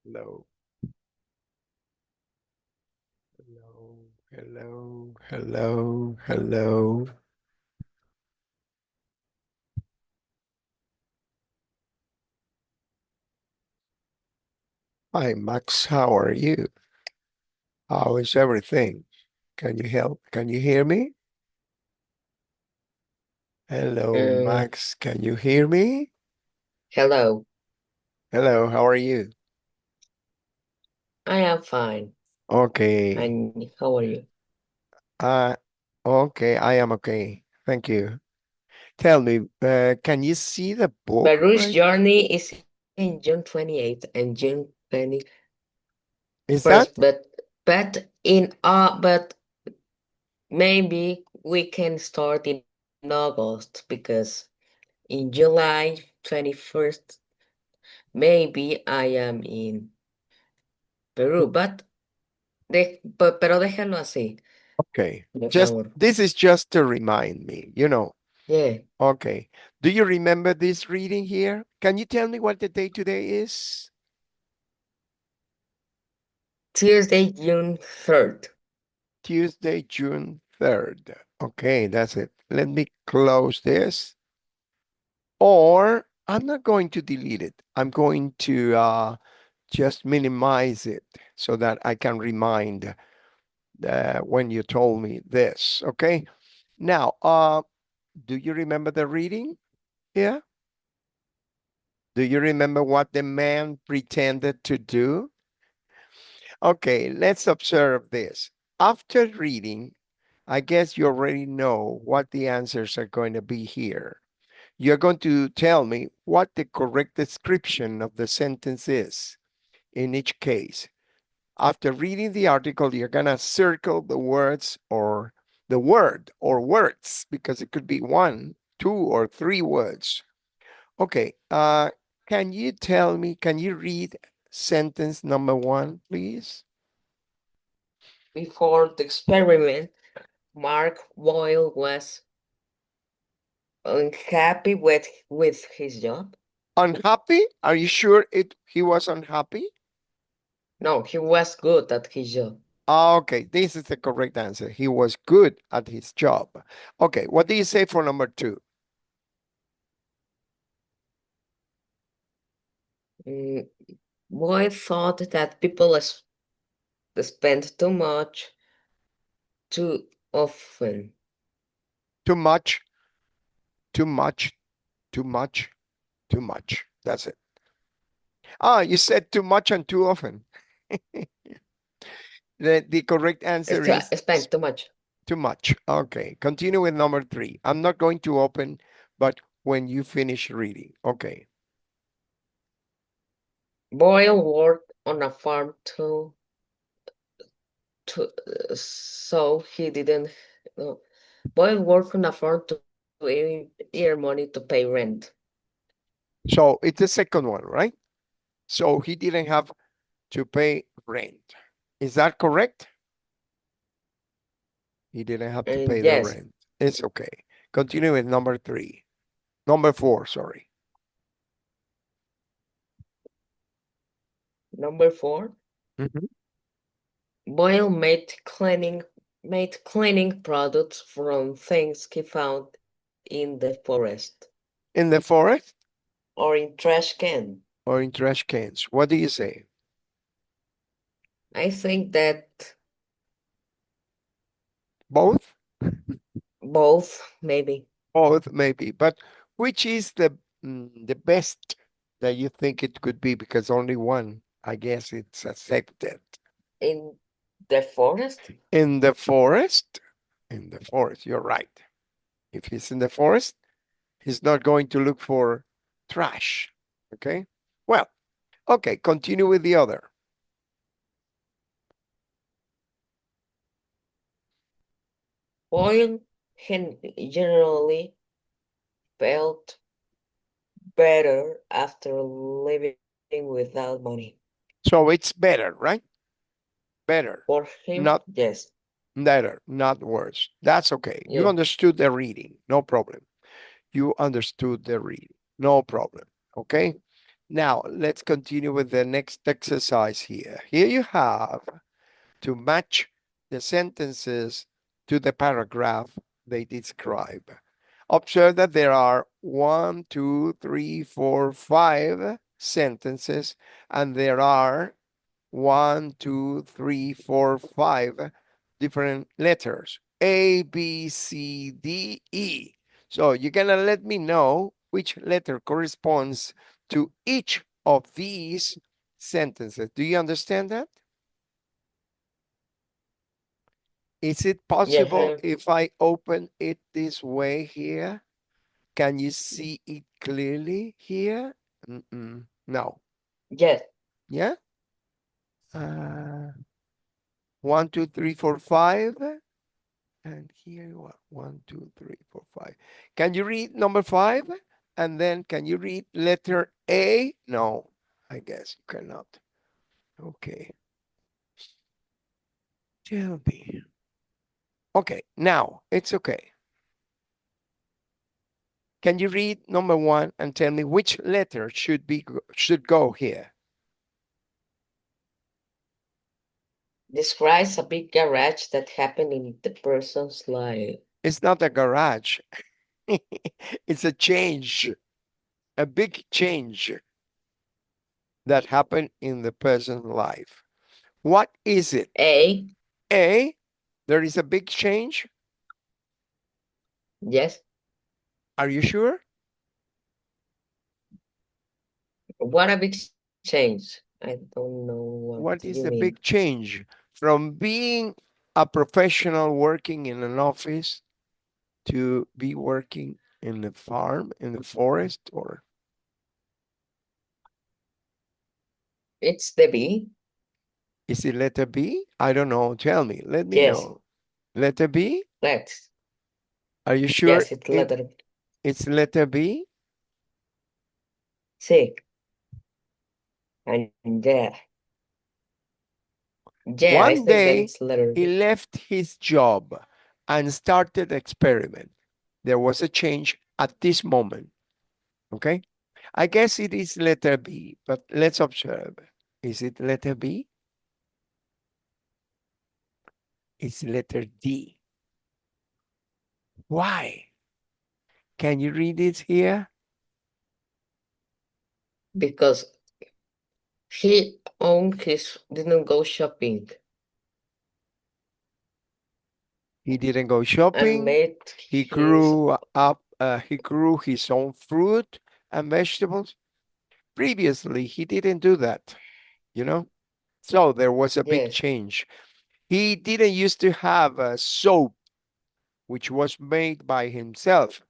Hello. Hello. Hello. Hello. Hello. Hi, Max. How are you? How is everything? Can you help? Can you hear me? Hello, Um, Max. Can you hear me? Hello, Hello. How are you? I am fine. Okay. And how are you? Uh, okay. I am okay. Thank you. Tell me, can you see the book Peru's right? journey is in June 28th and June Is 21st, that but maybe we can start in August because in July 21st maybe I am in Peru, pero déjalo así, okay? por Just favor. this is just to remind me, Yeah, Okay. Do you remember this reading here? Can you tell me what the day today is? Tuesday, June 3rd. Tuesday, June 3rd. Okay, that's it. Let me close this. Or I'm not going to delete it. I'm going to just minimize it so that I can remind when you told me this. Okay. Now, do you remember the reading? Yeah. Do you remember what the man pretended to do? Okay, let's observe this. After reading, I guess you already know what the answers are going to be here. You're going to tell me what the correct description of the sentence is in each case. After reading the article, you're going to circle the words or the word or words because it could be one, two, or three words. Okay, can you tell me, can you read sentence number one, please? Before the experiment, Mark Boyle was unhappy with his job. Unhappy? Are you sure he was unhappy? No, he was good at his job. Okay, this is the correct answer. He was good at his job. Okay, what do you say for number two? Mm, Boyle thought that people spend too often. Too much, too much, too much, too much. That's it. Ah, you said too much and too often. The correct answer is Spend too much. too much. Okay, continue with number three. I'm not going to open, but when you finish reading. Okay. Boyle worked on a farm to so he didn't. No. Boyle worked on a farm to earn money to pay rent. So it's the second one, right? So he didn't have to pay rent. Is that correct? He didn't have to And pay the yes, rent. It's okay. Continue with number three. Number four, sorry. number four, Mhm. Boyle made cleaning products from things he found in the forest In the forest or in trash can. or in trash cans? What do you say? I think that Both? both, maybe. Both, maybe. But which is the best that you think it could be? Because only one, I guess it's accepted. In the forest? In the forest? In the forest, you're right. If he's in the forest, he's not going to look for trash. Okay? Well, okay, continue with the other. Boyle generally felt better after living without money. So it's better, right? Better, For him, not yes. better, not worse. That's okay. You Yeah. understood the reading, no problem. You understood the reading, no problem. Okay. Now, let's continue with the next exercise here. Here you have to match the sentences to the paragraph they describe. Observe that there are 1, 2, 3, 4, 5 sentences, and there are 1, 2, 3, 4, 5 different letters. A, B, C, D, E. So you're gonna let me know which letter corresponds to each of these sentences. Do you understand that? Is it Yes, possible if I open it this way here? Can you see it clearly here? No. yes, Yeah? 1, 2, 3, 4, 5. And here you are. 1, 2, 3, 4, 5. Can you read number 5? And then can you read letter A? No, I guess you cannot. Okay. Tell me. Okay, now it's okay. Can you read number 1 and tell me which letter should go here? describes a big garage that happened in the person's life. It's not a garage. It's a change, a big change that happened in the person's life. What is it? A, A, there is a big change. yes. Are you sure? What a big change. I don't know What what is you the mean. big change from being a professional working in an office to be working in the farm, in the forest, or It's the B. is it letter B? I don't know. Tell me. Let me Yes, know. Letter B? let's. Are you sure Yes, it's letter it's letter B? C. And yeah. Yeah, I One think that day it's letter he B. left his job and started experiment. There was a change at this moment. Okay. I guess it is letter B, but let's observe. Is it letter B? It's letter D. Why? Can you read it here? Because he owned his didn't go shopping He didn't go and shopping. made He his grew he grew his own fruit and vegetables. Previously, he didn't do that, you know? So there was a big yes, change. He didn't used to have a soap, which was made by himself.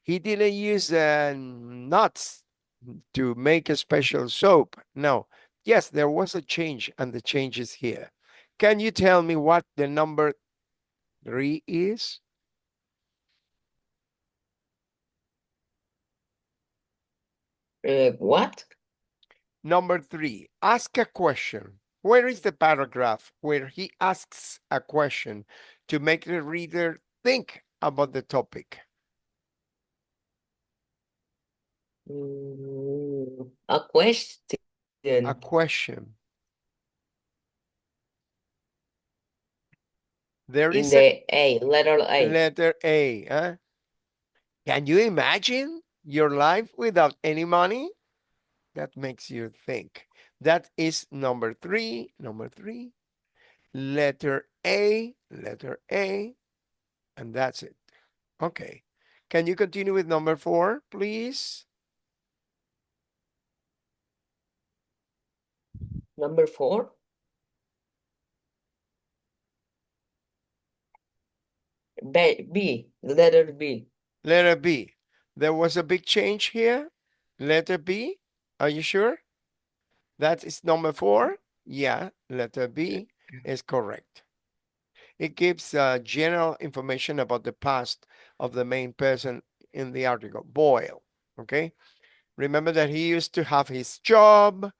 He didn't use nuts to make a special soap. No. Yes, there was a change, and the change is here. Can you tell me what the number 3 is? what? Number 3, ask a question. Where is the paragraph where he asks a question to make the reader think about the topic? A question A question. There in is a the A, letter A. letter A. Huh? Can you imagine your life without any money? That makes you think. That is number 3. Number 3. Letter A, and that's it. Okay. Can you continue with number 4, please? Number 4, letter B. Letter B. There was a big change here. Letter B. Are you sure? That is number 4. Yeah, letter B is correct. It gives general information about the past of the main person in the article, Boyle. Okay. Remember that he used to have his job,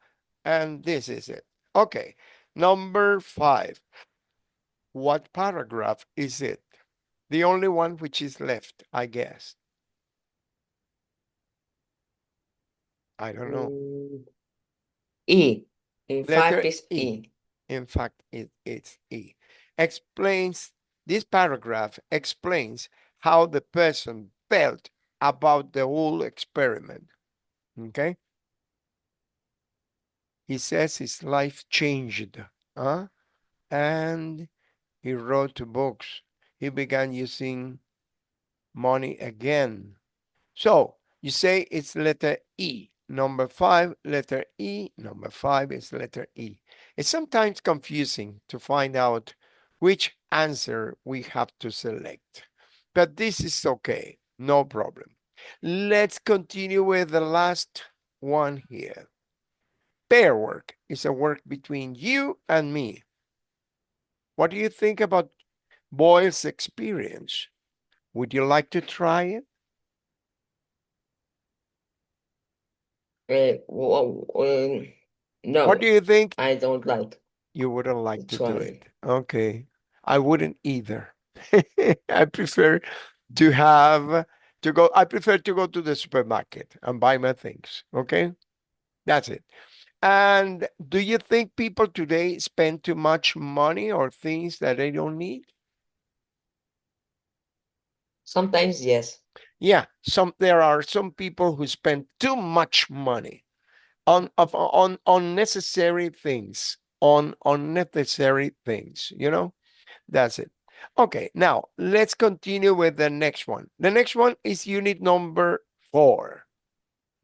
and this is it. Okay. Number 5. What paragraph is it? The only one which is left, I guess. I don't know. E. In five Letter is E. E. In fact, it's E. Explains, this paragraph explains how the person felt about the whole experiment. Okay? He says his life changed. And he wrote books. He began using money again. So you say it's letter E. Number 5, letter E. Number 5 is letter E. It's sometimes confusing to find out which answer we have to select. But this is okay. No problem. Let's continue with the last one here. Pair work is a work between you and me. What do you think about Boyle's experience? Would you like to try it? What do No, you think? I don't like You wouldn't to like to do try. it. Okay. I wouldn't either. I prefer to have I prefer to go to the supermarket and buy my things. Okay. That's it. And do you think people today spend too much money or things that they don't need? Sometimes, yes. Yeah, there are some people who spend too much money on unnecessary things, on unnecessary things, That's it. Okay, now let's continue with the next one. The next one is unit number 4.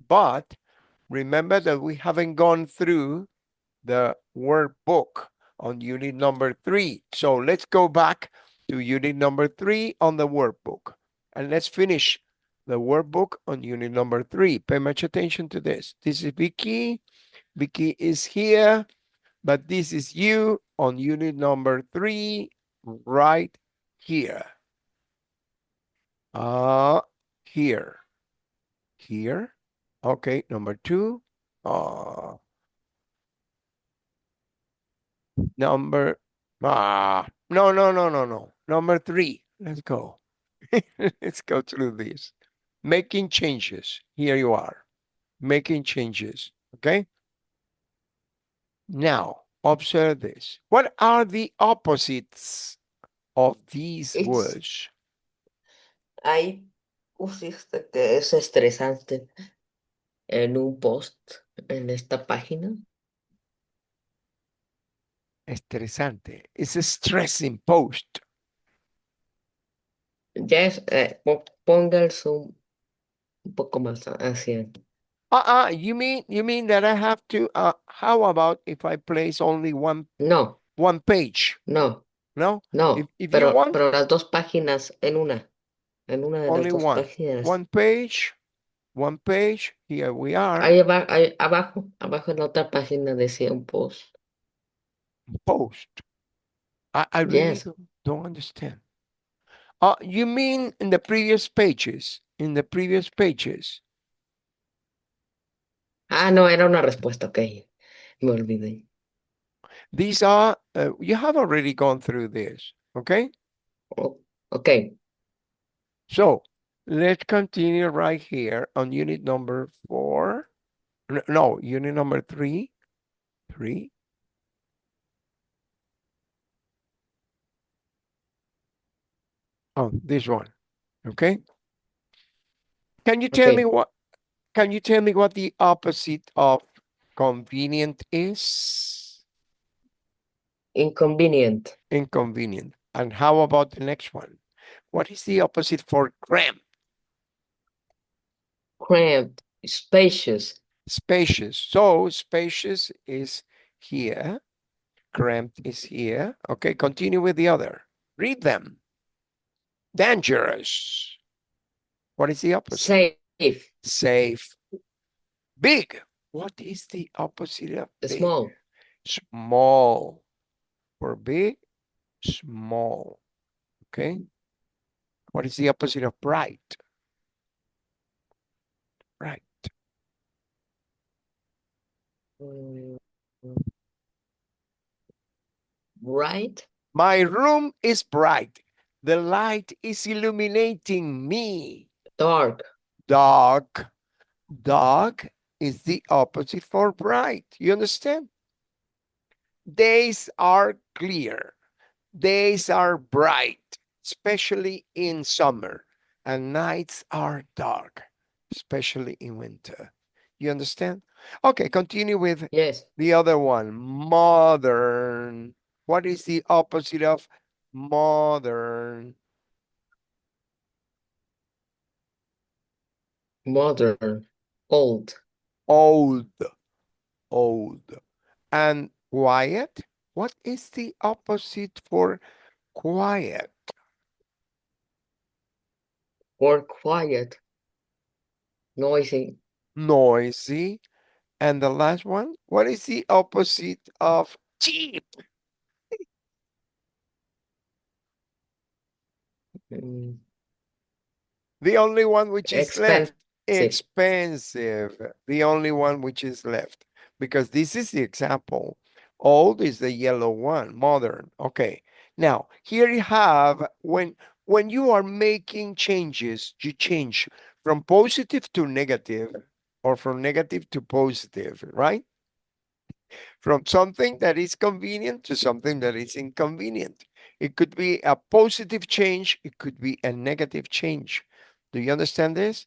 But remember that we haven't gone through the workbook on unit number 3. So let's go back to unit number 3 on the workbook. And let's finish the workbook on unit number 3. Pay much attention to this. This is Vicky. Vicky is here, but this is you on unit number 3 right here. Here. Here. Okay, number 2. Number no. Number 3. Let's go. Let's go through this. Making changes. Here you are. Making changes. Okay. Now, observe this. What are the opposites of these It's, words? hay pusiste que es estresante en un post en esta página. Estresante. It's a stressing post. Ya es, ponga el zoom un poco más hacia. You mean that I have to how about if I place only No, one page? no, No? no, If you want pero las dos páginas en una de las only dos one. páginas. One page, here we are. Ahí abajo en la otra página decía un post. Post. I really Yes. don't understand. You mean in the previous pages? In the previous pages. Ah, no, era una respuesta, ok. Me olvidé. These are, you have already gone through this, okay? Ok, So let's continue right here on unit number 4. No, unit number 3. 3. Oh, this one. Okay. Can you tell me ok. what the opposite of convenient is? Inconvenient. Inconvenient. And how about the next one? What is the opposite for cramped? Cramped. Spacious. Spacious. So spacious is here. Cramped is here. Okay, continue with the other. Read them. Dangerous. What is the opposite? Safe. Safe. Big. What is the opposite of big? Small. Small. For big, small. Okay. What is the opposite of bright? Bright. Mm, Bright. My room is bright. The light is illuminating me. Dark. Dark. Dark. is the opposite for bright. You understand? Days are clear. Days are bright, especially in summer, and nights are dark, especially in winter. You understand? Okay, continue with Yes. the other one. Modern. What is the opposite of modern? Modern. Old. Old. Old. And quiet? What is the opposite for quiet? Or quiet. Noisy. Noisy. And the last one, what is the opposite of cheap? Mm, The only one which is left. expensive. Expensive. The only one which is left. Because this is the example. Old is the yellow one, modern. Okay. Now, here you have when you are making changes, you change from positive to negative or from negative to positive, right? From something that is convenient to something that is inconvenient. It could be a positive change, it could be a negative change. Do you understand this?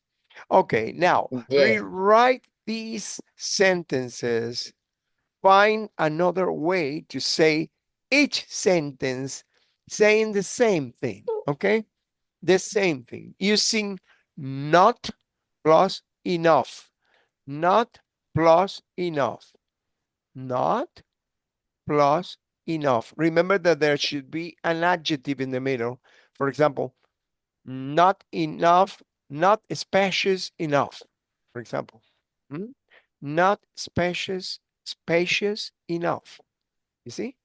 Okay, now Yes. rewrite these sentences. Find another way to say each sentence saying the same thing, okay? The same thing using not plus enough. Not plus enough. Not plus enough. Remember that there should be an adjective in the middle. For example, not enough, not spacious enough. For example, not spacious enough. You see?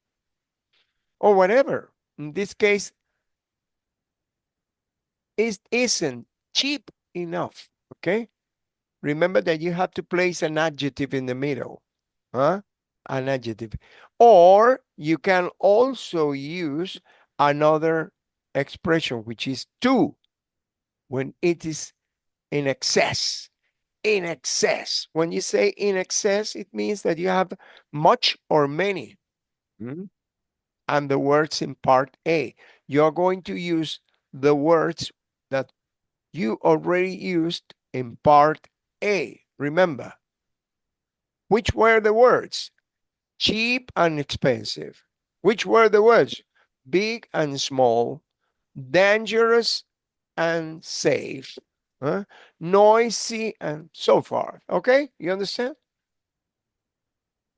Or whatever. In this case, it isn't cheap enough. Okay? Remember that you have to place an adjective in the middle. Huh? An adjective. Or you can also use another expression, which is too, when it is in excess. In excess. When you say in excess, it means that you have much or many. Mhm. And the words in part A. You're going to use the words that you already used in part A. Remember, which were the words? Cheap and expensive. Which were the words? Big and small, dangerous and safe, huh? Noisy and so forth. Okay, you understand?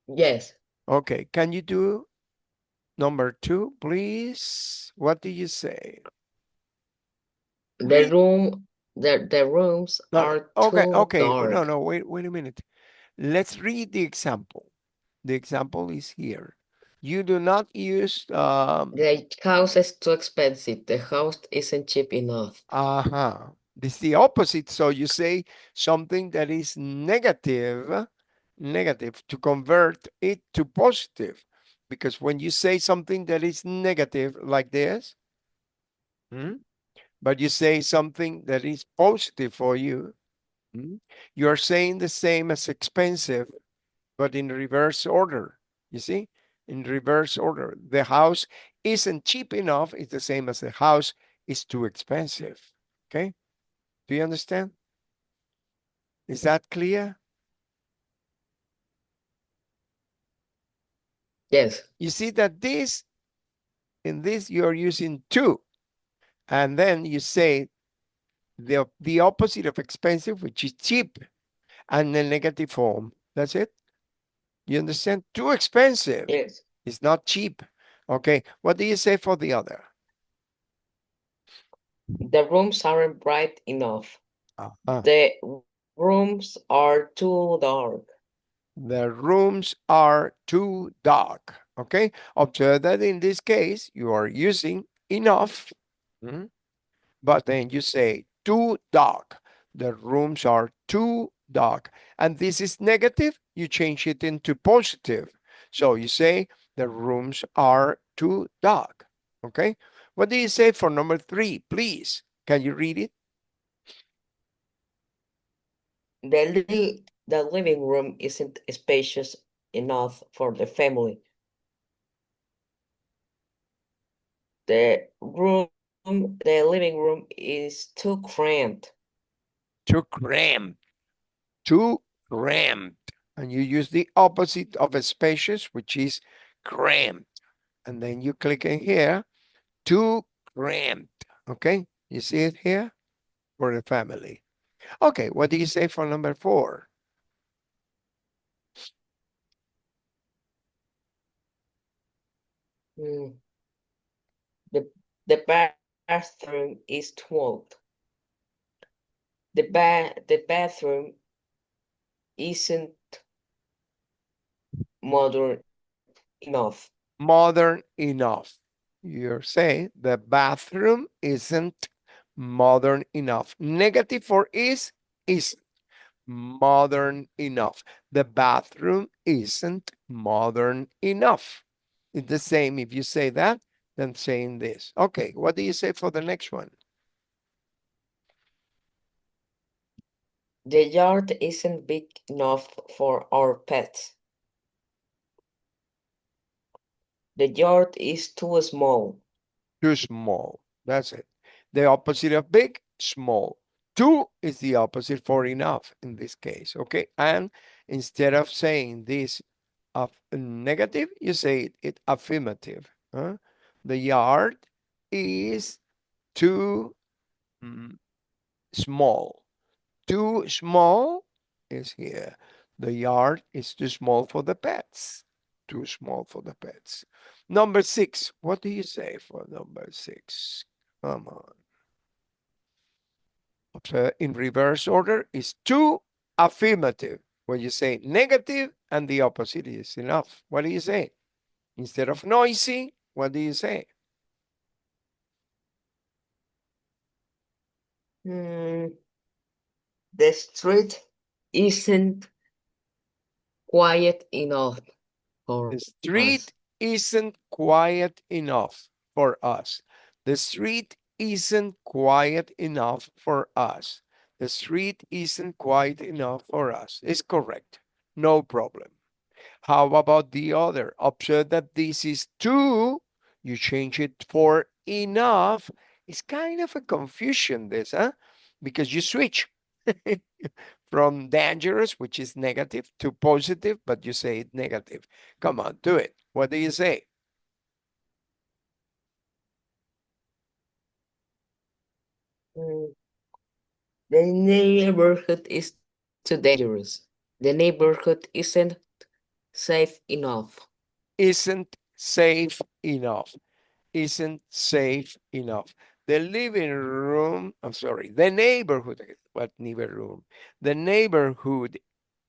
Yes. Okay, can you do number 2, please? What do you say? The Read. room the rooms No, no. are Okay, too okay. No, dark. no. Wait a minute. Let's read the example. The example is here. You do not use The house is too expensive. The house isn't cheap enough. uh-huh. This is the opposite. So you say something that is negative, negative to convert it to positive. Because when you say something that is negative like this, hmm, but you say something that is positive for you, you're saying the same as expensive, but in reverse order. You see? In reverse order. The house isn't cheap enough. It's the same as the house is too expensive. Okay? Do you understand? Is that clear? Yes. You see that in this, you're using two. And then you say the opposite of expensive, which is cheap, and the negative form. That's it. You understand? Too expensive Yes. is not cheap. Okay. What do you say for the other? The rooms aren't bright enough. Uh-huh. The rooms are too dark. The rooms are too dark. Okay. Observe that in this case, you are using enough, but then you say too dark. The rooms are too dark. And this is negative, you change it into positive. So you say the rooms are too dark. Okay. What do you say for number 3, please? Can you read it? The The living room isn't spacious enough for the family. The living room is too cramped. Too cramped. Too cramped. And you use the opposite of a spacious, which is cramped. And then you click in here, too cramped. Okay, you see it here for the family. Okay, what do you say for number 4? Mm. The bathroom is too old. The bathroom isn't modern enough. Modern enough. You're saying the bathroom isn't modern enough. Negative for is modern enough. The bathroom isn't modern enough. It's the same if you say that than saying this. Okay, what do you say for the next one? The yard isn't big enough for our pets. The yard is too small. Too small. That's it. The opposite of big, small. Too is the opposite for enough in this case. Okay. And instead of saying this of negative, you say it affirmative. Huh? The yard is too small. Too small is here. The yard is too small for the pets. Too small for the pets. Number 6. What do you say for number 6? Come on. In reverse order is too affirmative. When you say negative and the opposite is enough. What do you say? Instead of noisy, what do you say? Mm, the street isn't quiet enough for The us. street isn't quiet enough for us. The street isn't quiet enough for us. The street isn't quiet enough for us. It's correct. No problem. How about the other? Observe that this is too. You change it for enough. It's kind of a confusion, this, huh? Because you switch from dangerous, which is negative, to positive, but you say it negative. Come on, do it. What do you say? Mm, the neighborhood is too dangerous. The neighborhood isn't safe enough. Isn't safe enough. Isn't safe enough. The living room, I'm sorry, the neighborhood, what neighborhood room? The neighborhood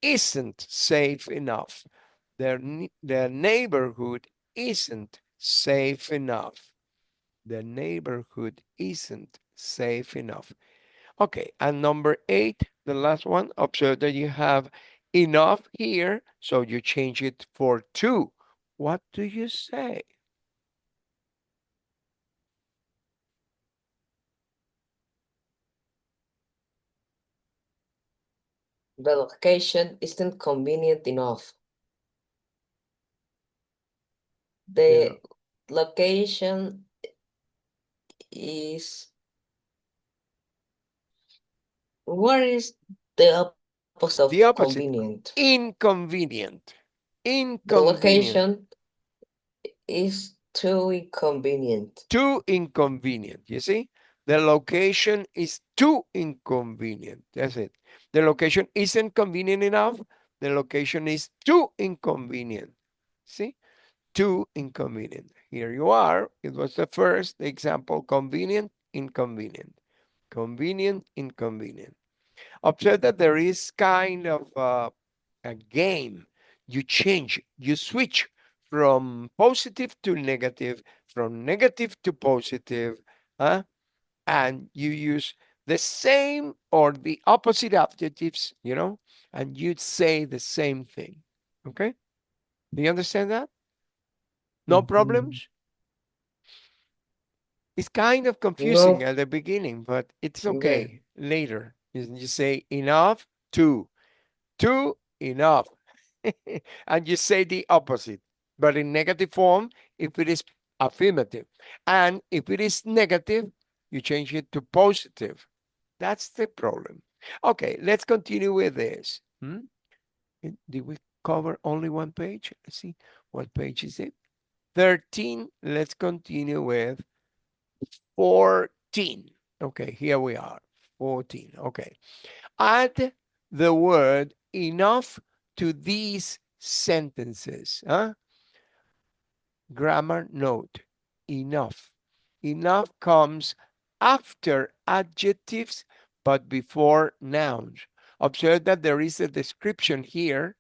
isn't safe enough. The neighborhood isn't safe enough. The neighborhood isn't safe enough. Okay, and number 8, the last one, observe that you have enough here, so you change it for too. What do you say? The location isn't convenient enough. The, The location is what is the opposite the of opposite, convenient? inconvenient. The Inconvenient. location is too inconvenient. Too inconvenient. You see? The location is too inconvenient. That's it. The location isn't convenient enough. The location is too inconvenient. See? Too inconvenient. Here you are. It was the first example. Convenient, inconvenient. Convenient, inconvenient. Observe that there is kind of a game. You change, you switch from positive to negative, from negative to positive, huh? And you use the same or the opposite adjectives, and you say the same thing. Okay? Do you understand that? No problems? It's kind of confusing No, at the beginning, but it's yeah. okay later. You say enough to Too, enough. And you say the opposite, but in negative form if it is affirmative. And if it is negative, you change it to positive. That's the problem. Okay, let's continue with this. Did we cover only one page? Let's see. What page is it? 13. Let's continue with 14. Okay, here we are. 14. Okay. Add the word enough to these sentences. Grammar note. Enough. Enough comes after adjectives, but before nouns. Observe that there is a description here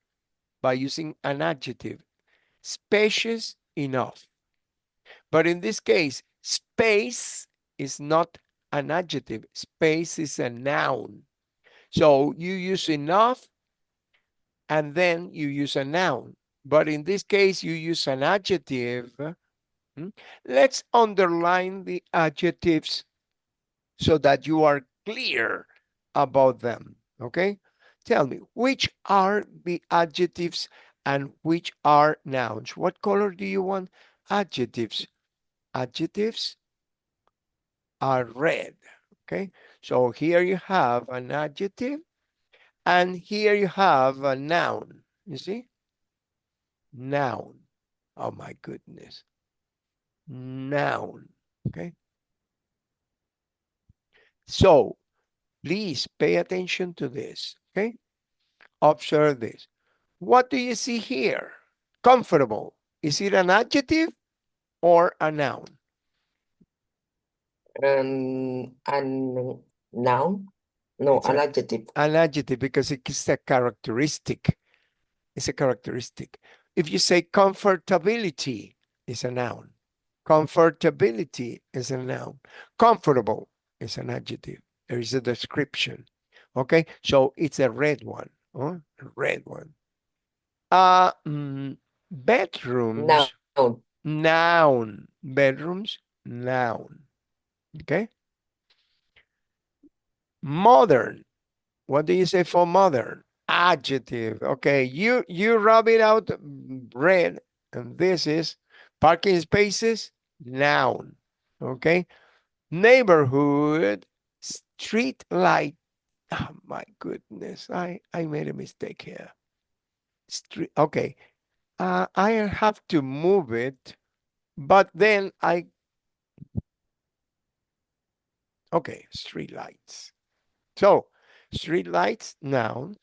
by using an adjective. Spacious, enough. But in this case, space is not an adjective. Space is a noun. So you use enough and then you use a noun. But in this case, you use an adjective. Let's underline the adjectives so that you are clear about them. Okay? Tell me, which are the adjectives and which are nouns? What color do you want? Adjectives. Adjectives are red. Okay? So here you have an adjective and here you have a noun. You see? Noun. Oh my goodness. Noun. Okay? So please pay attention to this. Okay? Observe this. What do you see here? Comfortable. Is it an adjective or a noun? And noun? No, It's an adjective. an adjective because it's a characteristic. It's a characteristic. If you say comfortability, is a noun. Comfortability is a noun. Comfortable is an adjective. There is a description. Okay, so it's a red one. A red one. Bedrooms, Noun. noun. Bedrooms, noun. Okay. Modern. What do you say for modern? Adjective. Okay, you rub it out red, and this is parking spaces, noun. Okay. Neighborhood, street light. Oh my goodness, I made a mistake here. Street. Okay, I have to move it, but then okay, street lights. So street lights, noun,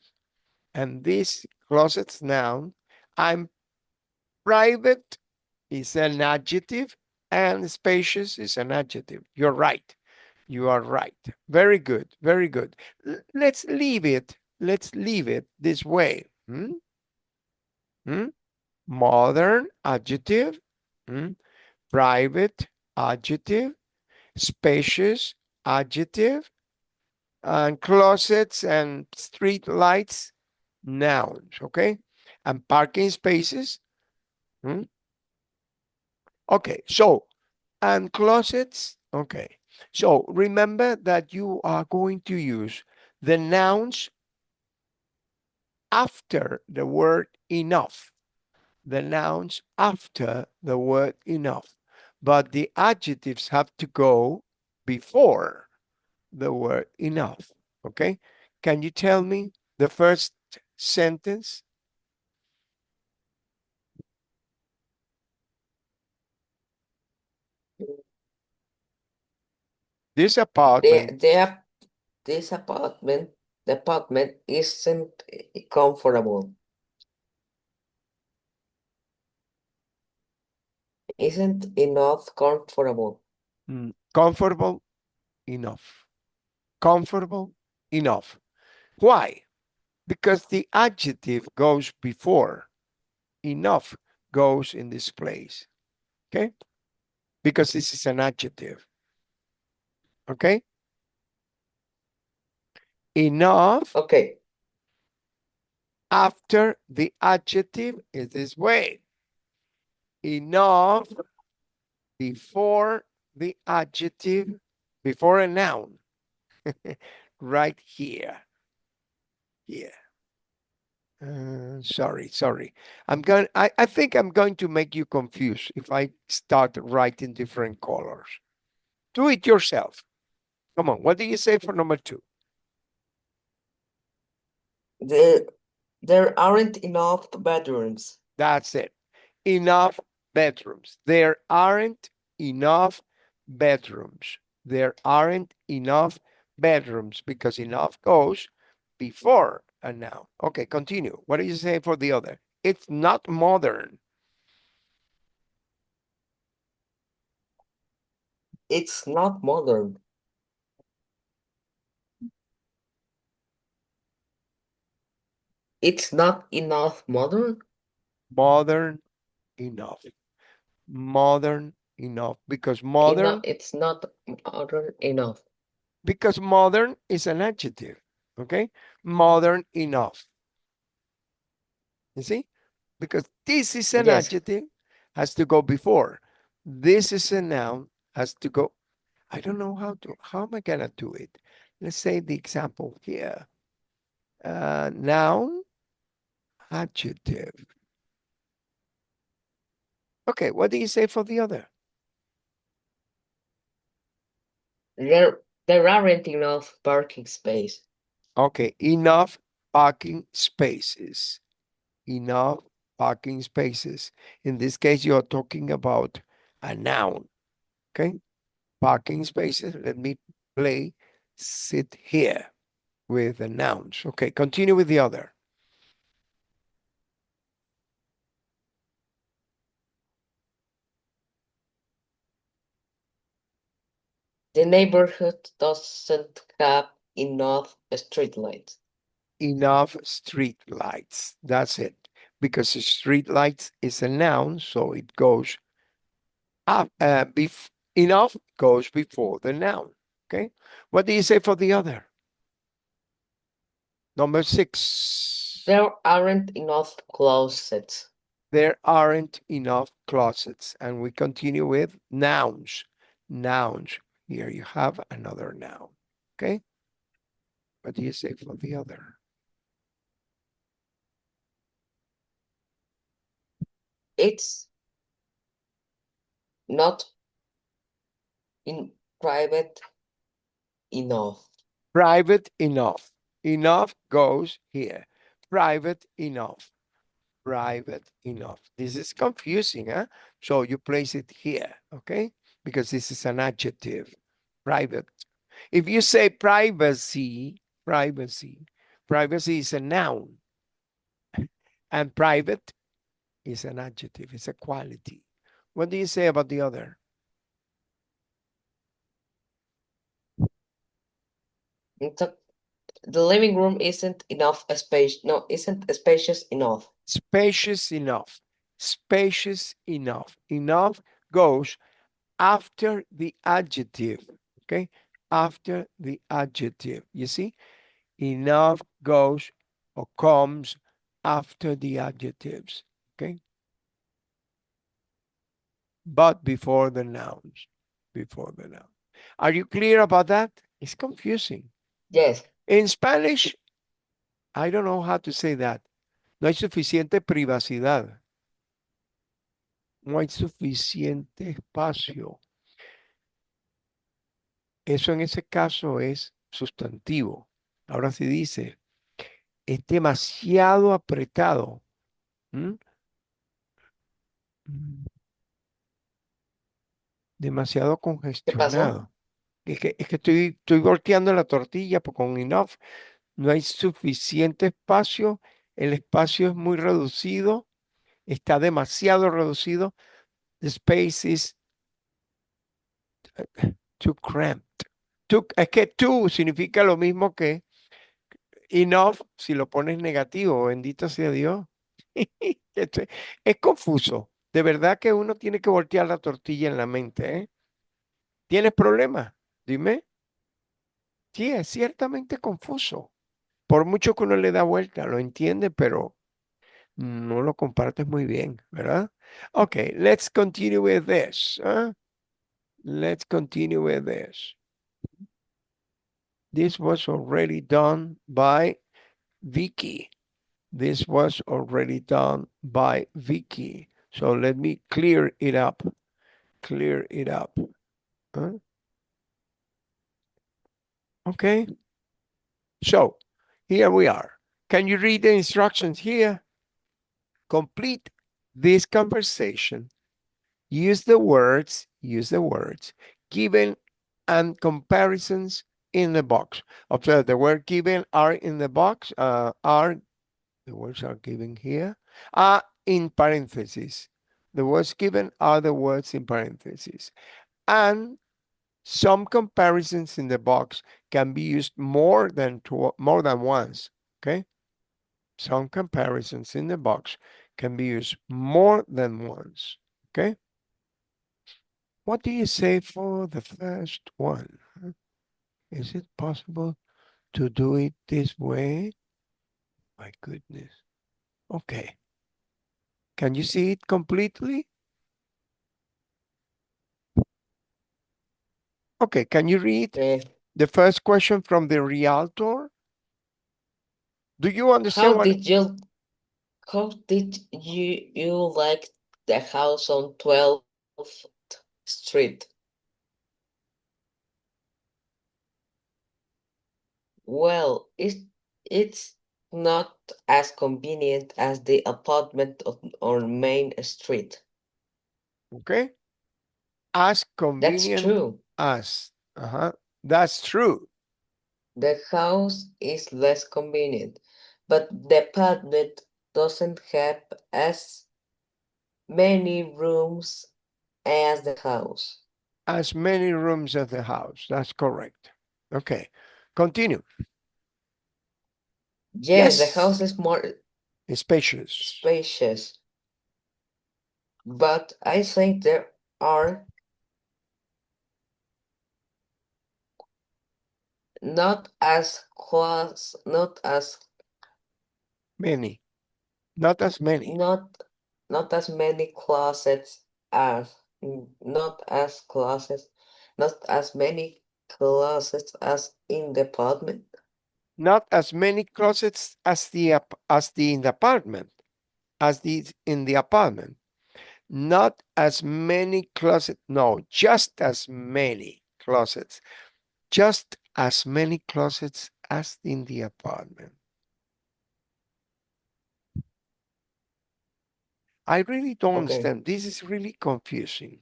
and this closet's noun. I'm private is an adjective and spacious is an adjective. You're right. You are right. Very good. Very good. Let's leave it. Let's leave it this way. Modern adjective. Private adjective. Spacious adjective. And closets and street lights nouns. Okay. And parking spaces. Okay. So and closets. Okay. So remember that you are going to use the nouns after the word enough. The nouns after the word enough. But the adjectives have to go before the word enough. Okay. Can you tell me the first sentence? This apartment. This apartment, the apartment isn't comfortable. Isn't enough comfortable. Comfortable enough. Comfortable enough. Why? Because the adjective goes before. Enough goes in this place. Okay? Because this is an adjective. Okay? Enough Okay. after the adjective is this way. Enough before the adjective, before a noun. Right here. Here. Sorry. I think I'm going to make you confused if I start writing different colors. Do it yourself. Come on, what do you say for number two? There, there aren't enough bedrooms. That's it. Enough bedrooms. There aren't enough bedrooms. There aren't enough bedrooms because enough goes before a noun. Okay, continue. What do you say for the other? It's not modern. It's not modern. It's not enough modern. Modern enough. Modern enough It's not modern enough. because modern is an adjective. Okay, modern enough. You see, because this is an Yes. adjective, has to go before. This is a noun, has to go. I don't know how am I gonna do it? Let's say the example here. Noun, adjective. Okay, what do you say for the other? There aren't enough parking space. Okay, enough parking spaces. Enough parking spaces. In this case, you're talking about a noun. Okay, parking spaces. Let me play sit here with the nouns. Okay, continue with the other. The neighborhood doesn't have enough streetlights. Enough street lights. That's it. Because street lights is a noun, so it goes up. Enough goes before the noun. Okay. What do you say for the other? Number 6. There aren't enough closets. There aren't enough closets. And we continue with nouns. Nouns. Here you have another noun. Okay. What do you say for the other? It's not in private enough. Private enough. Enough goes here. Private enough. Private enough. This is confusing, huh? So you place it here, okay? Because this is an adjective. Private. If you say privacy, privacy is a noun. And private is an adjective, it's a quality. What do you say about the other? The living room isn't enough space. No, isn't spacious enough. Spacious enough. Spacious enough. Enough goes after the adjective, okay? After the adjective. You see, enough goes or comes after the adjectives, okay? But before the nouns, before the noun. Are you clear about that? It's confusing. Yes. In Spanish, I don't know how to say that. No hay suficiente privacidad. No hay suficiente espacio. Eso en ese caso es sustantivo. Ahora se dice, es demasiado apretado. ¿Mm? Demasiado ¿Qué pasó? congestionado. Es que estoy volteando la tortilla con enough. No hay suficiente espacio. El espacio es muy reducido. Está demasiado reducido. The space is too cramped. Es que too significa lo mismo que enough si lo pones negativo. Bendito sea Dios. Es confuso. De verdad que uno tiene que voltear la tortilla en la mente, ¿eh? ¿Tienes problemas? Dime. Sí, es ciertamente confuso. Por mucho que uno le da vuelta, lo entiende, pero no lo compartes muy bien, ¿verdad? Okay, let's continue with this. Let's continue with this. This was already done by Vicky. This was already done by Vicky. So let me clear it up. Clear it up. Huh? Okay. So here we are. Can you read the instructions here? Complete this conversation. Use the words given and comparisons in the box. Observe the word given are in the box, the words are given here, are in parentheses. The words given are the words in parentheses. And some comparisons in the box can be used more than once. Okay? Some comparisons in the box can be used more than once. Okay? What do you say for the first one? Is it possible to do it this way? My goodness. Okay. Can you see it completely? Okay, can you read Uh, the first question from the realtor? Do you understand how what? did you how did you like the house on 12th Street? Well, it's not as convenient as the apartment on Main Street. Okay. As That's convenient true. as. Uh-huh. That's true. The house is less convenient, but the apartment doesn't have as many rooms as the house. As many rooms as the house. That's correct. Okay. Continue. Yes, the Yes. house is more Spacious. spacious, but I think there are not as Many. Not as many. not not as many closets as not as closets not as many closets as in the apartment. Not as many closets as the in the apartment. As the in the apartment. Not as many closets. No, just as many closets. Just as many closets as in the apartment. I really don't Okay. understand. This is really confusing.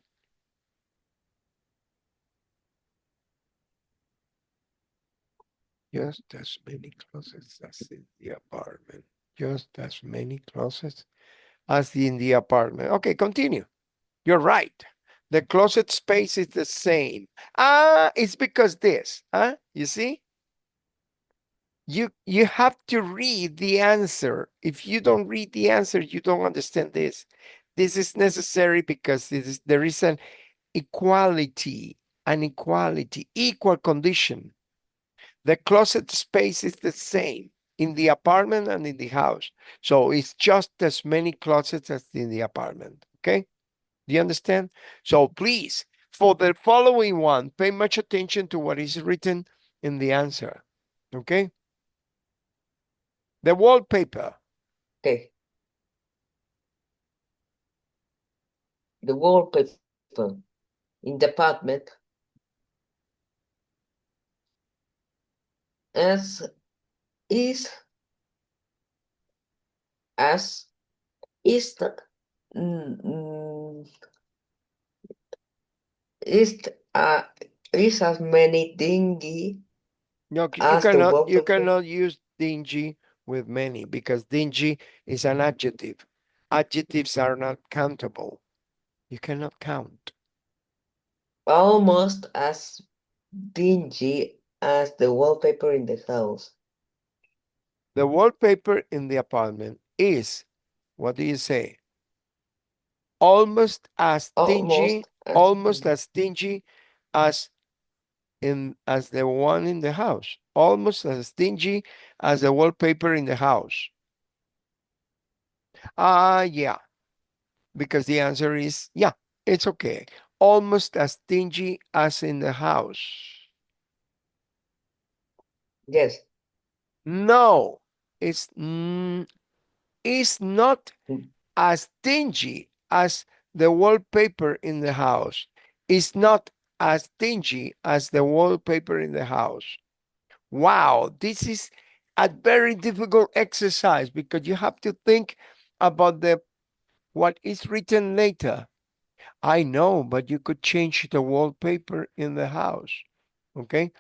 Just as many closets as in the apartment. Just as many closets as in the apartment. Okay, continue. You're right. The closet space is the same. It's because this, huh? You see? You have to read the answer. If you don't read the answer, you don't understand this. This is necessary because there is an equality, equal condition. The closet space is the same in the apartment and in the house. So it's just as many closets as in the apartment. Okay? Do you understand? So please, for the following one, pay much attention to what is written in the answer. Okay? The wallpaper. Okay. The wallpaper in the apartment as is as is the mm, mm, is uh is as many dingy No, as the you wallpaper. cannot use dingy with many because dingy is an adjective. Adjectives are not countable. You cannot count. Almost as dingy as the wallpaper in the house. The wallpaper in the apartment is, what do you say? Almost as dingy, Almost as almost as dingy as as the one in the house. Almost as dingy as the wallpaper in the house. Yeah, because the answer is yeah, it's okay. Almost as dingy as in the house. yes. No, it's is not as dingy as the wallpaper in the house. It's not as dingy as the wallpaper in the house. Wow, this is a very difficult exercise because you have to think about the what is written later. I know, but you could change the wallpaper in the house. Okay?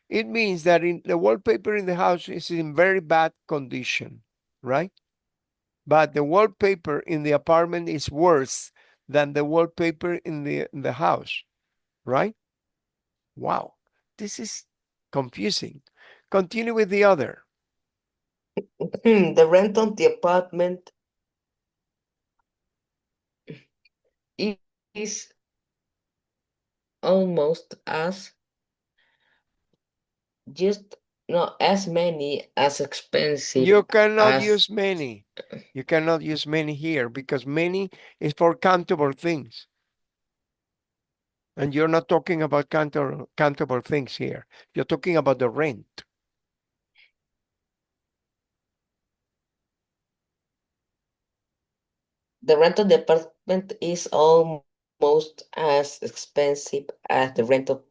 It means that the wallpaper in the house is in very bad condition, right? But the wallpaper in the apartment is worse than the wallpaper in the house, right? Wow, this is confusing. Continue with the other. The rent on the apartment is almost as just not as many as expensive You cannot as use many. You cannot use many here because many is for countable things. And you're not talking about countable things here. You're talking about the rent. the rent of the apartment is almost as expensive as the rent of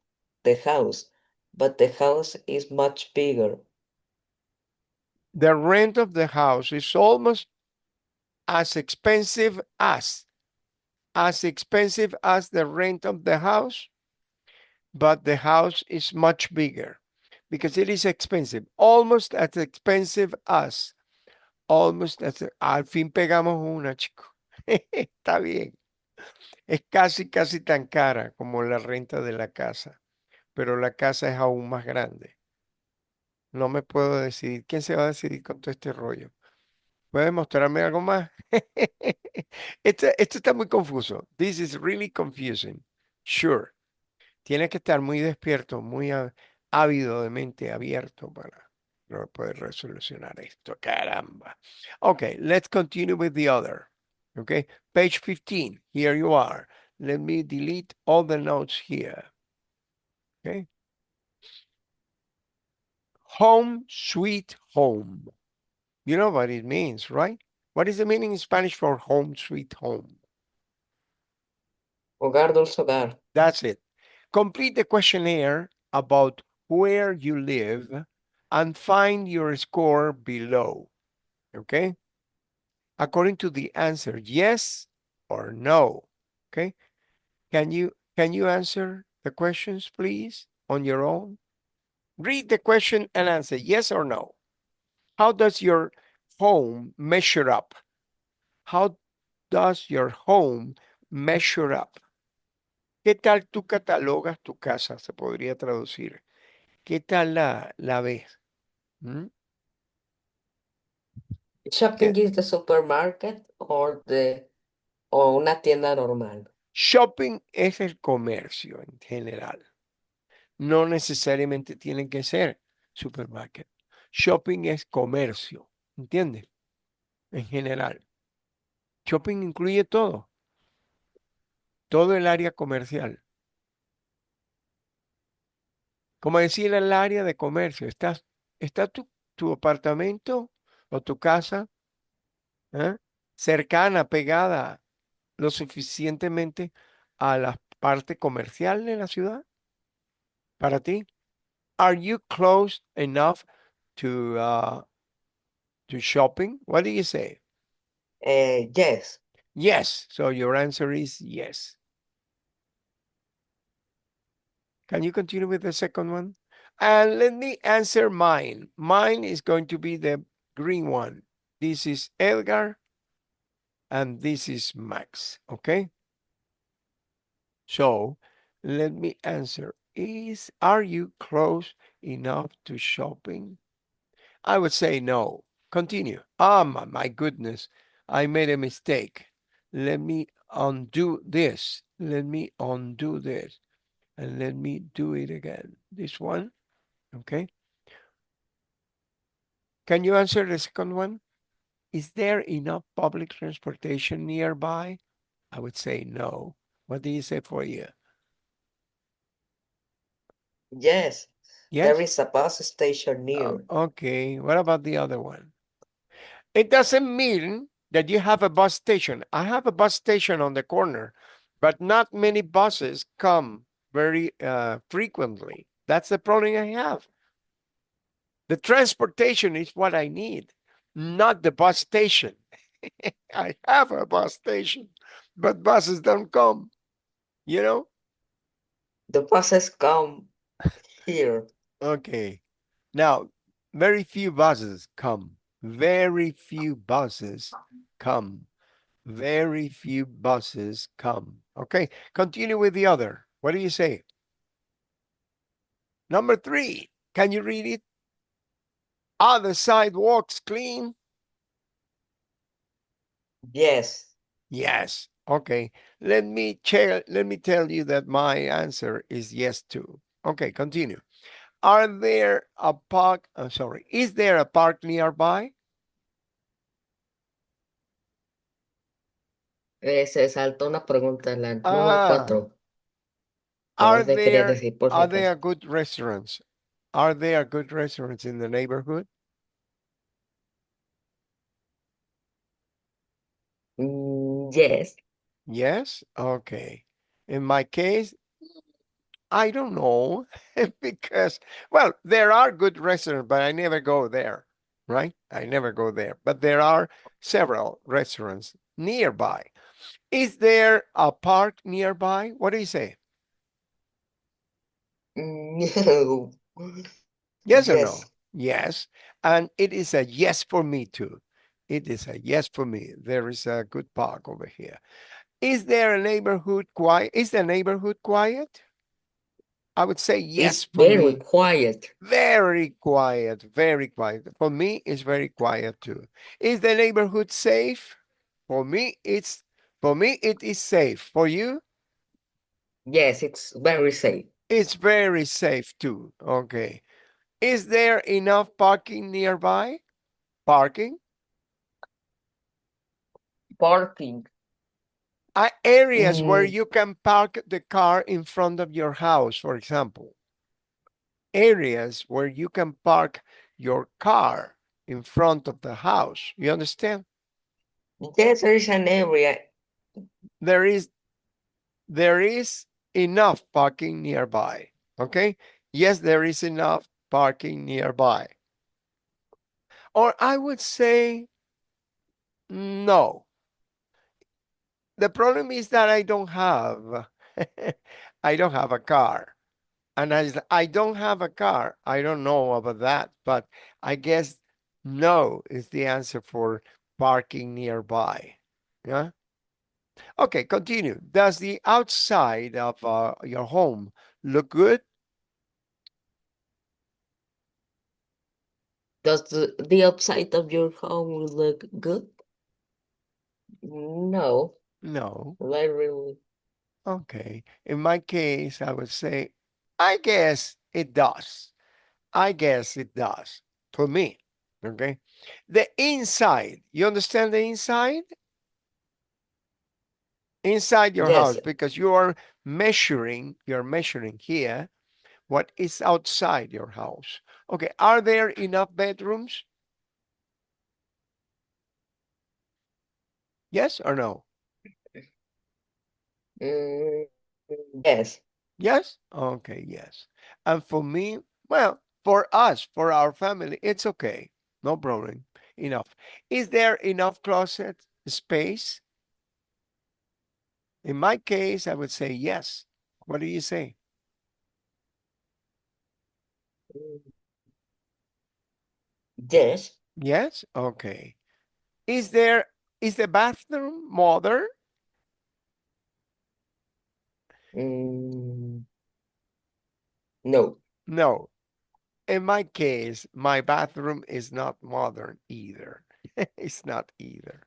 the house, but the house is much bigger. The rent of the house is almost as expensive as the rent of the house, but the house is much bigger because it is expensive. Almost as, al fin pegamos una, chico. Está bien. Es casi tan cara como la renta de la casa, pero la casa es aún más grande. No me puedo decidir. ¿Quién se va a decidir con todo este rollo? ¿Puede mostrarme algo más? Esto está muy confuso. This is really confusing. Sure. Tienes que estar muy despierto, muy ávido de mente abierto para poder resolucionar esto. Caramba. Okay, let's continue with the other. Okay, page 15. Here you are. Let me delete all the notes here. Okay. Home sweet home. You know what it means, right? What is the meaning in Spanish for home sweet home? Hogar dulce hogar. That's it. Complete the questionnaire about where you live and find your score below. Okay? According to the answer, yes or no. Okay? Can you answer the questions, please, on your own? Read the question and answer yes or no. How does your home measure up? How does your home measure up? ¿Qué tal tú catalogas tu casa? Se podría traducir. ¿Qué tal la ves? ¿Mm? Shopping is the supermarket o una tienda normal. Shopping es el comercio en general. No necesariamente tiene que ser supermarket. Shopping es comercio, ¿entiendes? En general. Shopping incluye todo el área comercial. Como decir el área de comercio, está tu apartamento o tu casa ¿eh? cercana, pegada lo suficientemente a la parte comercial de la ciudad para ti. Are you close enough to shopping? What do you say? Yes. Yes. So your answer is yes. Can you continue with the second one? And let me answer mine. Mine is going to be the green one. This is Edgar and this is Max. Okay. So let me answer. Are you close enough to shopping? I would say no. Continue. My goodness. I made a mistake. Let me undo this. Let me undo this. And let me do it again. This one. Okay. Can you answer the second one? Is there enough public transportation nearby? I would say no. What do you say for you? Yes. Yes? There is a bus station near. Okay. What about the other one? It doesn't mean that you have a bus station. I have a bus station on the corner, but not many buses come very frequently. That's the problem I have. The transportation is what I need, not the bus station. I have a bus station, but buses don't come, you know? The buses come here. Okay. Now, very few buses come. Very few buses come. Very few buses come. Okay, continue with the other. What do you say? Number 3, can you read it? Are the sidewalks clean? Yes. Yes. Okay. Let me tell you that my answer is yes too. Okay, continue. Are there a park? Sorry. Is there a park nearby? Se saltó una pregunta, la número Ah, 4. Nomás le quería decir por si are there acaso. good restaurants? Are there good restaurants in the neighborhood? Yes. Yes. Okay. In my case, I don't know because, well, there are good restaurants, but I never go there, right? I never go there, but there are several restaurants nearby. Is there a park nearby? What do you say? No. Yes or no? Yes. Yes. And it is a yes for me too. It is a yes for me. There is a good park over here. Is there a neighborhood quiet? Is the neighborhood quiet? I would say yes It's for very me. quiet. Very quiet, very quiet. For me, it's very quiet too. Is the neighborhood safe? For me it is safe. For you, Yes, it's very safe. it's very safe too. Okay. Is there enough parking nearby? Parking? Parking. Areas where Mm, you can park the car in front of your house, for example. Areas where you can park your car in front of the house. You understand? yes, there is an area. There is there is enough parking nearby. Okay. Yes, there is enough parking nearby. Or I would say no. The problem is that I don't have I don't have a car. And as I don't have a car, I don't know about that, but I guess no is the answer for parking nearby. Yeah. Okay, continue. Does the outside of your home look good? Does the outside of your home look good? No, No. not really. Okay. In my case, I would say, I guess it does. I guess it does for me. Okay. The inside, you understand the inside? Inside your Yes, house, because you're measuring here what is outside your house. Okay. Are there enough bedrooms? Yes or no? mm, yes. Yes? Okay, yes. And for me, well, for us, for our family, it's okay. No problem. Enough. Is there enough closet space? In my case, I would say yes. What do you say? Mm, yes. Yes? Okay. Is the bathroom modern? Mm, no. No. In my case, my bathroom is not modern either. It's not either.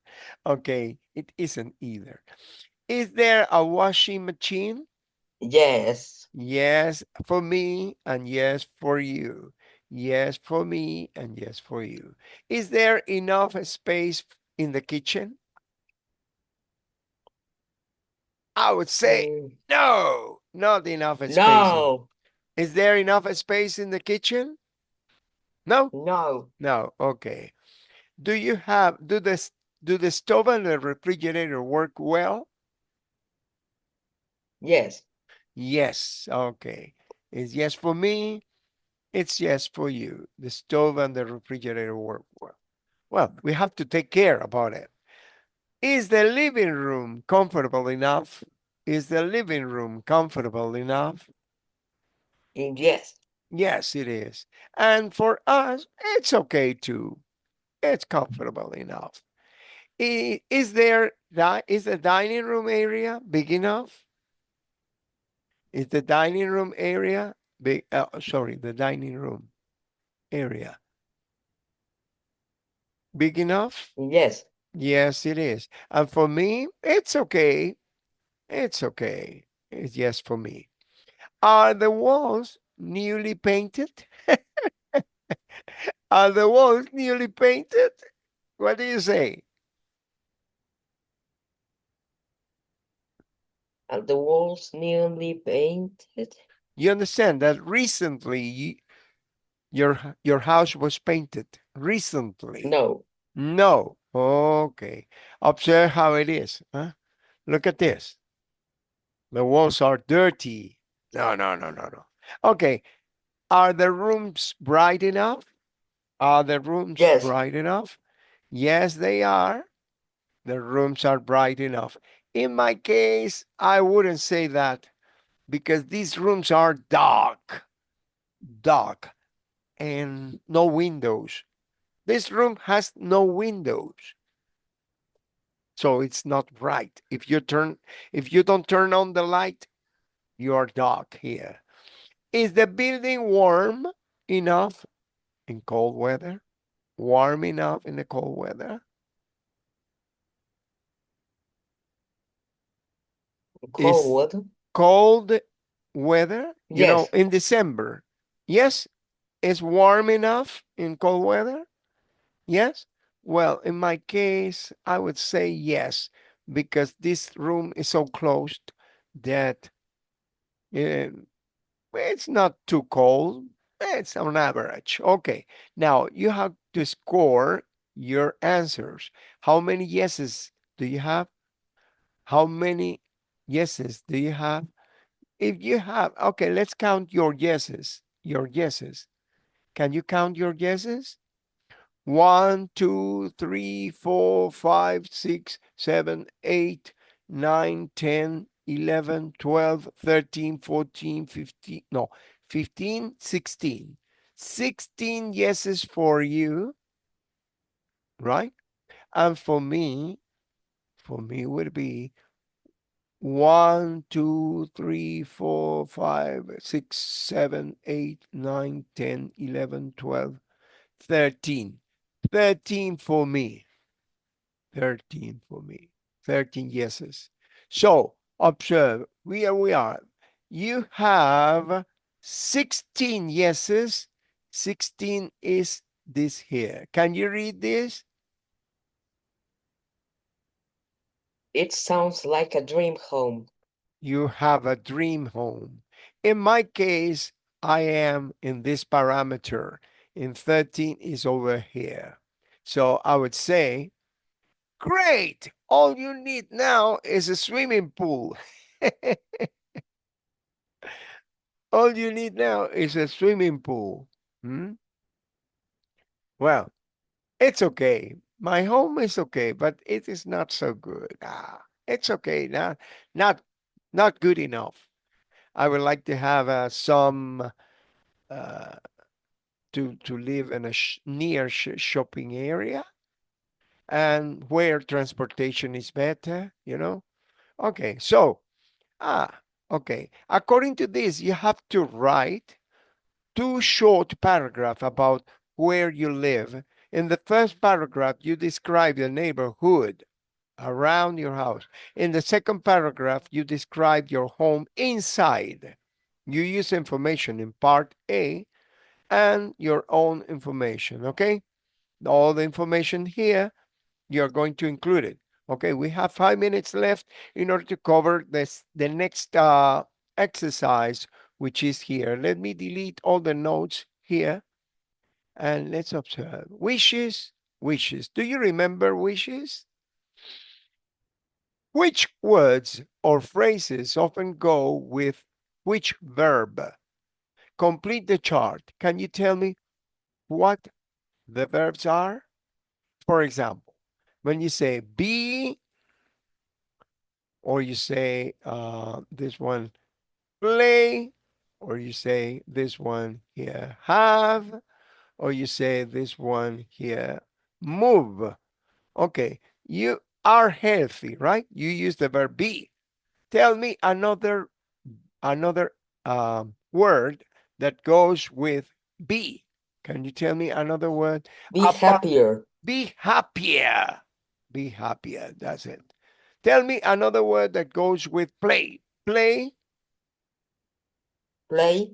Okay, it isn't either. Is there a washing machine? Yes. Yes, for me, and yes for you. Yes, for me, and yes for you. Is there enough space in the kitchen? I would say Mm, no, not enough space. no. Is there enough space in the kitchen? No? No. No, okay. Do the stove and the refrigerator work well? Yes. Yes. Okay. It's yes for me. It's yes for you. The stove and the refrigerator work well. Well, we have to take care about it. Is the living room comfortable enough? Is the living room comfortable enough? Yes. Yes, it is. And for us, it's okay too. It's comfortable enough. Is the dining room area big enough? Is the dining room area big? Sorry, the dining room area big enough? Yes. Yes, it is. And for me, it's okay. It's okay. It's yes for me. Are the walls newly painted? Are the walls newly painted? What do you say? Are the walls newly painted? You understand that recently your house was painted recently? No. No. Okay. Observe how it is. Huh? Look at this. The walls are dirty. No, no, no, no, no. Okay. Are the rooms bright enough? Are the rooms Yes. bright enough? Yes, they are. The rooms are bright enough. In my case, I wouldn't say that because these rooms are dark, dark, and no windows. This room has no windows. So it's not bright. If you don't turn on the light, you're dark here. Is the building warm enough in cold weather? Warm enough in the cold weather? Cold Is water? cold weather, Yes. in December? Yes, it's warm enough in cold weather? Yes? Well, in my case, I would say yes, because this room is so closed that uh, it's not too cold. It's on average. Okay. Now you have to score your answers. How many yeses do you have? How many yeses do you have? If you have, okay, let's count your yeses. Your yeses. Can you count your yeses? 1, 2, 3, 4, 5, 6, 7, 8, 9, 10, 11, 12, 13, 14, 15, no, 15, 16. 16 yeses for you, right? And for me would be 1, 2, 3, 4, 5, 6, 7, 8, 9, 10, 11, 12, 13. 13 for me. 13 for me. 13 yeses. So observe, here we are. You have 16 yeses. 16 is this here. Can you read this? It sounds like a dream home. You have a dream home. In my case, I am in this parameter. In 13 is over here. So I would say, great. All you need now is a swimming pool. All you need now is a swimming pool. Hmm? Well, it's okay. My home is okay, but it is not so good. It's okay. Not, not good enough. I would like to have some uh, to live in a near shopping area and where transportation is better. Okay, so okay. According to this, you have to write two short paragraph about where you live. In the first paragraph, you describe the neighborhood around your house. In the second paragraph, you describe your home inside. You use information in part A and your own information, okay? All the information here, you're going to include it. Okay, we have 5 minutes left in order to cover the next exercise, which is here. Let me delete all the notes here and let's observe. Wishes wishes. Do you remember wishes? Which words or phrases often go with which verb? Complete the chart. Can you tell me what the verbs are? For example, when you say be, or you say this one play, or you say this one here have, or you say this one here move. Okay, you are healthy, right? You use the verb be. Tell me another word that goes with be. Can you tell me another word? Be happier. Be happier. Be happier. That's it. Tell me another word that goes with play. Play. Play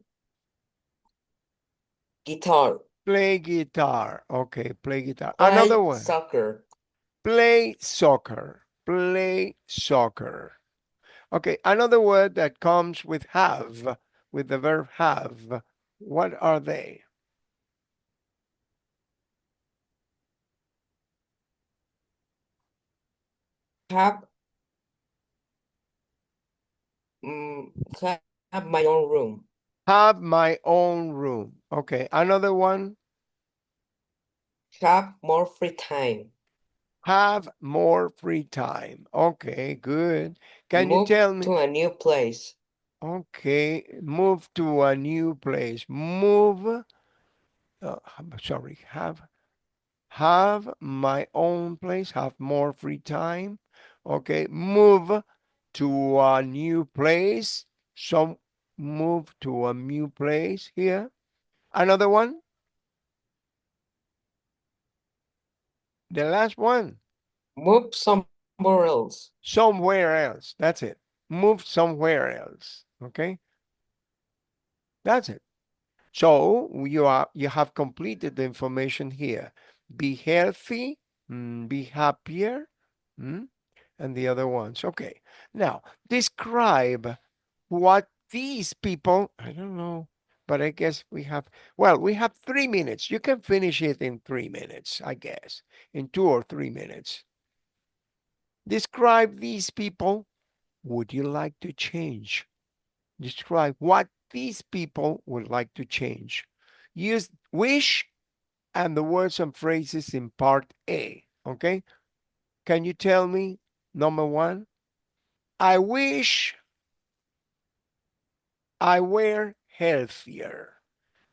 guitar. Play guitar. Okay, play guitar. Another Play one. soccer. Play soccer. Play soccer. Okay, another word that comes with have, with the verb have. What are they? Have mm, have my own room. Have my own room. Okay, another one. Have more free time. Have more free time. Okay, good. Can you Move tell me? to a new place. Okay, move to a new place. Move, sorry, have my own place, have more free time. Okay, move to a new place. Some move to a new place here. Another one, the last one, Move somewhere else. somewhere else. That's it. Move somewhere else. Okay, that's it. So you have completed the information here. Be healthy, be happier, and the other ones. Okay. Now describe what these people. I don't know, but I guess we have 3 minutes. You can finish it in 3 minutes, I guess, in 2 or 3 minutes. Describe these people. Would you like to change? Describe what these people would like to change. Use wish and the words and phrases in part A. Okay? Can you tell me number one? I wish I were healthier.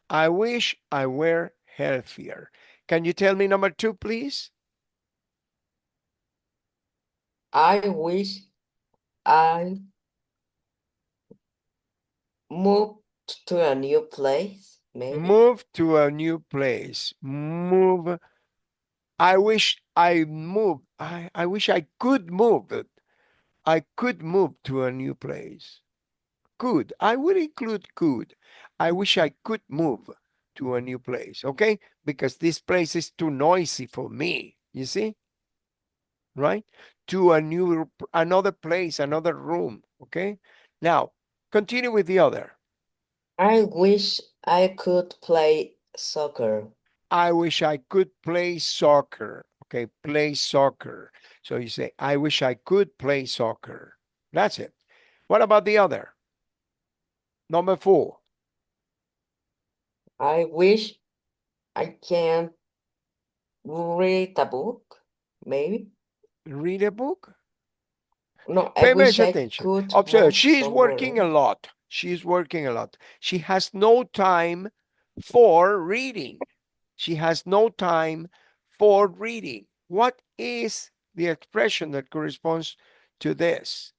I wish I were healthier. Can you tell me number two, please? I wish I moved to a new place, maybe. Move to a new place. Move. I wish I moved. I wish I could move it. I could move to a new place. Could. I would include could. I wish I could move to a new place, okay? Because this place is too noisy for me, you see? Right? To another place, another room, okay? Now, continue with the other. I wish I could play soccer. I wish I could play soccer, okay? Play soccer. So you say, I wish I could play soccer. That's it. What about the other? Number four. I wish I can read a book, maybe. Read a book? No, I Pay wish much I attention. could Observe, move she's somewhere working a else. lot. She's working a lot. She has no time for reading. She has no time for reading. What is the expression that corresponds to this?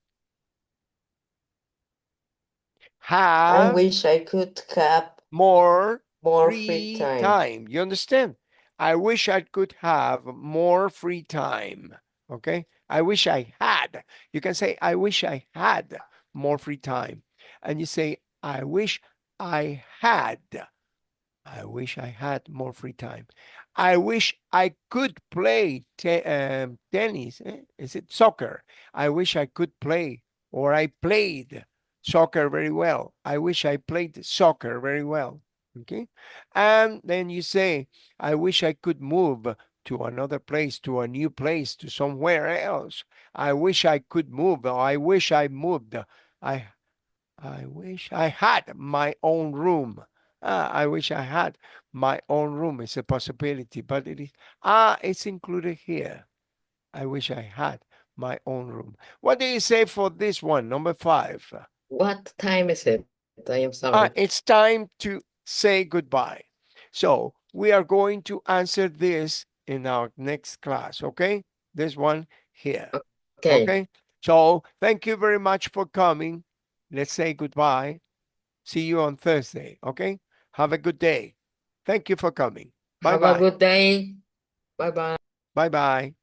I Have wish I could have more more free free time. time. You understand? I wish I could have more free time. Okay? I wish I had. You can say, I wish I had more free time. And you say, I wish I had. I wish I had more free time. I wish I could play tennis. Is it soccer? I wish I could play, or I played soccer very well. I wish I played soccer very well. Okay. And then you say, I wish I could move to another place, to a new place, to somewhere else. I wish I could move, or I wish I moved. I I wish I had my own room. I wish I had my own room. It's a possibility, but it's included here. I wish I had my own room. What do you say for this one, number 5? What time is it? I am sorry. It's time to say goodbye. So we are going to answer this in our next class, okay? This one here, Okay. okay? So thank you very much for coming. Let's say goodbye. See you on Thursday, okay? Have a good day. Thank you for coming. Have a Bye-bye. good day. Bye bye. Bye-bye.